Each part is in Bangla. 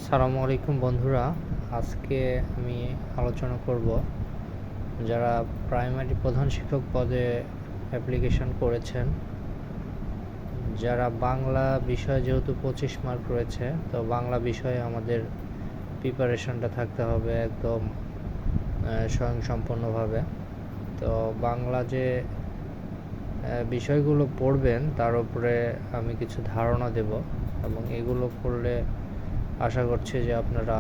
আসসালামু আলাইকুম বন্ধুরা। আজকে আমি আলোচনা করব যারা প্রাইমারি প্রধান শিক্ষক পদে অ্যাপ্লিকেশন করেছেন, যারা বাংলা বিষয়ে যেহেতু 25 মার্ক রয়েছে, তো বাংলা বিষয়ে আমাদের প্রিপারেশনটা থাকতে হবে একদম স্বয়ংসম্পূর্ণভাবে। তো বাংলা যে বিষয়গুলো পড়বেন তার উপরে আমি কিছু ধারণা দেব এবং এগুলো করলে আশা করছি যে আপনারা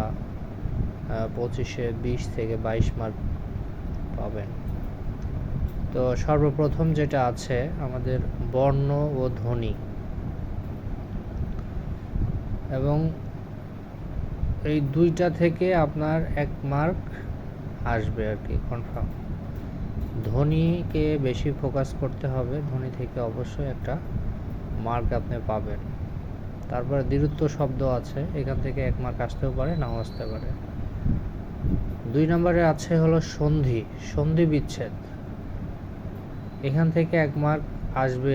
25-এ 20 থেকে 22 মার্ক পাবেন। তো সর্বপ্রথম যেটা আছে আমাদের বর্ণ ও ধ্বনি, এবং এই দুইটা থেকে আপনার 1 মার্ক আসবে আর কি, কনফার্ম। ধ্বনিকে বেশি ফোকাস করতে হবে, ধ্বনি থেকে অবশ্যই একটা মার্ক আপনি পাবেন। তারপরে দ্বিরুক্ত শব্দ আছে, এখান থেকে 1 মার্ক আসতেও পারে, নাও আসতে পারে। 2 নম্বরে আছে হলো সন্ধি বিচ্ছেদ, এখান থেকে 1 মার্ক আসবে।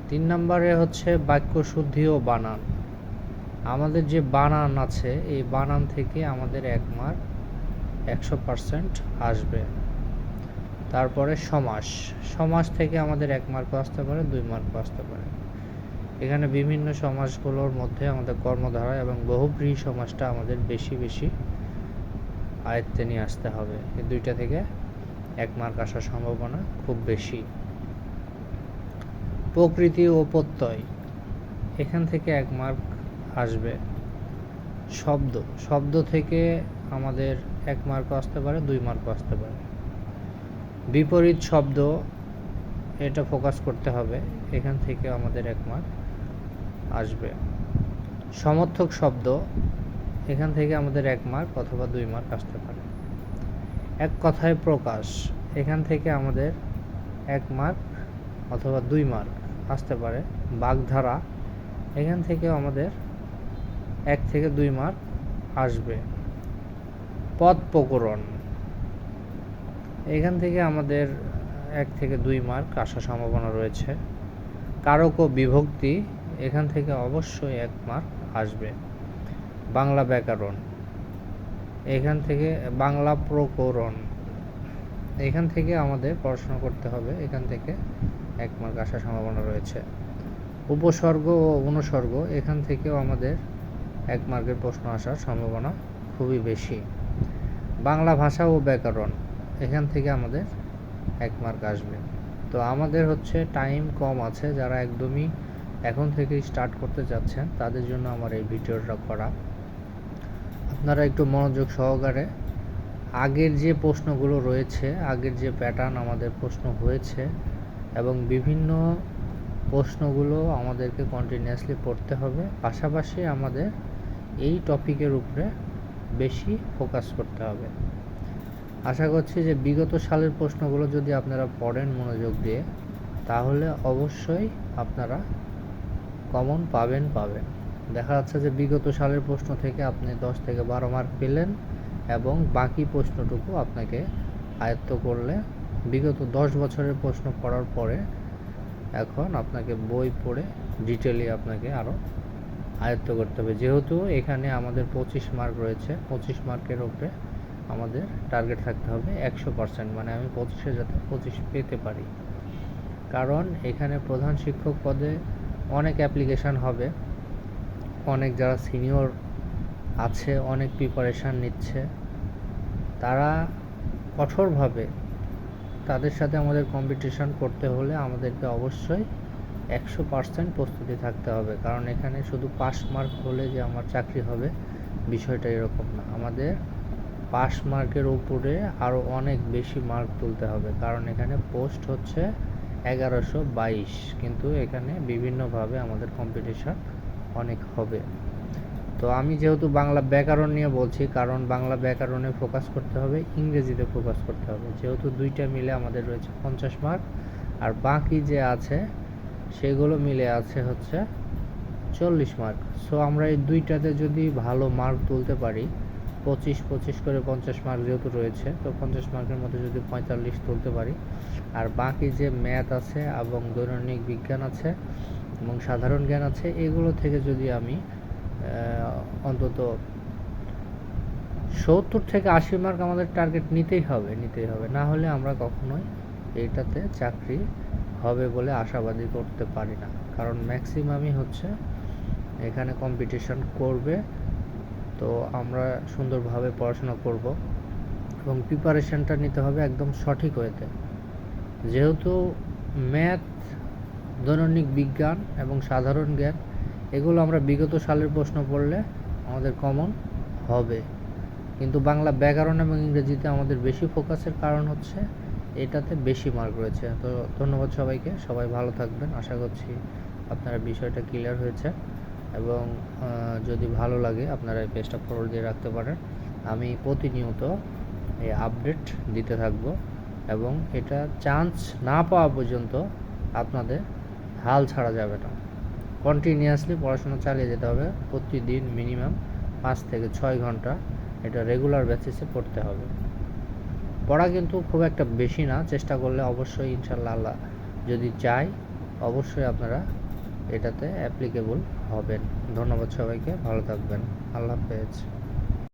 3 নম্বরে হচ্ছে বাক্য শুদ্ধি ও বানান, আমাদের যে বানান আছে এই বানান থেকে আমাদের 1 মার্ক 100% আসবে। তারপরে সমাস থেকে আমাদের 1 মার্ক আসতে পারে, 2 মার্ক আসতে পারে। এখানে বিভিন্ন সমাসগুলোর মধ্যে আমাদের কর্মধারা এবং বহুব্রীহি সমাসটা আমাদের বেশি আয়ত্তে নিয়ে আসতে হবে। এই দুইটা থেকে 1 মার্ক আসার সম্ভাবনা খুব বেশি। প্রকৃতি ও প্রত্যয়, এখান থেকে 1 মার্ক আসবে। শব্দ থেকে আমাদের 1 মার্ক আসতে পারে, 2 মার্ক আসতে পারে। বিপরীত শব্দ, এটা ফোকাস করতে হবে, এখান থেকে আমাদের 1 মার্ক আসবে। সমর্থক শব্দ, এখান থেকে আমাদের 1 মার্ক অথবা 2 মার্ক আসতে পারে। এক কথায় প্রকাশ, এখান থেকে আমাদের 1 মার্ক অথবা 2 মার্ক আসতে পারে। বাগধারা, এখান থেকেও আমাদের 1 থেকে 2 মার্ক আসবে। পদ প্রকরণ, এখান থেকে আমাদের 1 থেকে 2 মার্ক আসার সম্ভাবনা রয়েছে। কারক ও বিভক্তি, এখান থেকে অবশ্যই 1 মার্ক আসবে। বাংলা ব্যাকরণ, এখান থেকে বাংলা প্রকরণ, এখান থেকে আমাদের পড়াশোনা করতে হবে, এখান থেকে 1 মার্ক আসার সম্ভাবনা রয়েছে। উপসর্গ ও অনুসর্গ, এখান থেকেও আমাদের 1 মার্কের প্রশ্ন আসার সম্ভাবনা খুবই বেশি। বাংলা ভাষা ও ব্যাকরণ, এখান থেকে আমাদের 1 মার্ক আসবে। তো আমাদের হচ্ছে টাইম কম আছে, যারা একদমই এখন থেকে স্টার্ট করতে যাচ্ছেন তাদের জন্য আমার এই ভিডিওটা করা। আপনারা একটু মনোযোগ সহকারে আগের যে প্রশ্নগুলো রয়েছে, আগের যে প্যাটার্ন আমাদের প্রশ্ন হয়েছে এবং বিভিন্ন প্রশ্নগুলো আমাদেরকে কন্টিনিউয়াসলি পড়তে হবে, পাশাপাশি আমাদের এই টপিকের উপরে বেশি ফোকাস করতে হবে। আশা করছি যে বিগত সালের প্রশ্নগুলো যদি আপনারা পড়েন মনোযোগ দিয়ে, তাহলে অবশ্যই আপনারা কমন পাবেন। দেখা যাচ্ছে যে বিগত সালের প্রশ্ন থেকে আপনি 10 থেকে 12 মার্ক পেলেন এবং বাকি প্রশ্নটুকু আপনাকে আয়ত্ত করলে, বিগত 10 বছরের প্রশ্ন পড়ার পরে এখন আপনাকে বই পড়ে ডিটেইলি আপনাকে আরও আয়ত্ত করতে হবে। যেহেতু এখানে আমাদের 25 মার্ক রয়েছে, 25 মার্কের উপরে আমাদের টার্গেট থাকতে হবে 100%, মানে আমি 25-এ যাতে 25 পেতে পারি। কারণ এখানে প্রধান শিক্ষক পদে অনেক অ্যাপ্লিকেশান হবে, অনেক যারা সিনিয়র আছে অনেক প্রিপারেশান নিচ্ছে, তারা কঠোরভাবে, তাদের সাথে আমাদের কম্পিটিশন করতে হলে আমাদেরকে অবশ্যই 100% প্রস্তুতি থাকতে হবে। কারণ এখানে শুধু পাস মার্ক হলে যে আমার চাকরি হবে, বিষয়টা এরকম না। আমাদের পাস মার্কের উপরে আরও অনেক বেশি মার্ক তুলতে হবে, কারণ এখানে পোস্ট হচ্ছে 1122, কিন্তু এখানে বিভিন্নভাবে আমাদের কম্পিটিশন অনেক হবে। তো আমি যেহেতু বাংলা ব্যাকরণ নিয়ে বলছি, কারণ বাংলা ব্যাকরণে ফোকাস করতে হবে, ইংরেজিতে ফোকাস করতে হবে, যেহেতু দুইটা মিলে আমাদের রয়েছে 50 মার্ক, আর বাকি যে আছে সেগুলো মিলে আছে হচ্ছে 40 মার্ক। সো আমরা এই দুইটাতে যদি ভালো মার্ক তুলতে পারি, 25 করে 50 মার্ক যেহেতু রয়েছে, তো 50 মার্কের মধ্যে যদি 45 তুলতে পারি, আর বাকি যে ম্যাথ আছে এবং দৈনন্দিন বিজ্ঞান আছে এবং সাধারণ জ্ঞান আছে, এগুলো থেকে যদি আমি অন্তত 70 থেকে 80 মার্ক আমাদের টার্গেট নিতেই হবে, না হলে আমরা কখনোই এইটাতে চাকরি হবে বলে আশাবাদী করতে পারি না। কারণ ম্যাক্সিমামই হচ্ছে এখানে কম্পিটিশন করবে, তো আমরা সুন্দরভাবে পড়াশোনা করব এবং প্রিপারেশনটা নিতে হবে একদম সঠিক ওয়েতে। যেহেতু ম্যাথ, দৈনন্দিন বিজ্ঞান এবং সাধারণ জ্ঞান এগুলো আমরা বিগত সালের প্রশ্ন পড়লে আমাদের কমন হবে, কিন্তু বাংলা ব্যাকরণ এবং ইংরেজিতে আমাদের বেশি ফোকাসের কারণ হচ্ছে এটাতে বেশি মার্ক রয়েছে। তো ধন্যবাদ সবাইকে, সবাই ভালো থাকবেন। আশা করছি আপনারা বিষয়টা ক্লিয়ার হয়েছে, এবং যদি ভালো লাগে আপনারা এই পেজটা ফলো দিয়ে রাখতে পারেন। আমি প্রতিনিয়ত এই আপডেট দিতে থাকব, এবং এটা চান্স না পাওয়া পর্যন্ত আপনাদের হাল ছাড়া যাবে না। কন্টিনিউয়াসলি পড়াশোনা চালিয়ে যেতে হবে, প্রতিদিন মিনিমাম 5 থেকে 6 ঘন্টা এটা রেগুলার বেসিসে পড়তে হবে। পড়া কিন্তু খুব একটা বেশি না, চেষ্টা করলে অবশ্যই ইনশাল্লাহ আল্লাহ যদি চাই অবশ্যই আপনারা এটাতে অ্যাপ্লিকেবল হবেন। ধন্যবাদ সবাইকে, ভালো থাকবেন, আল্লাহ হাফেজ।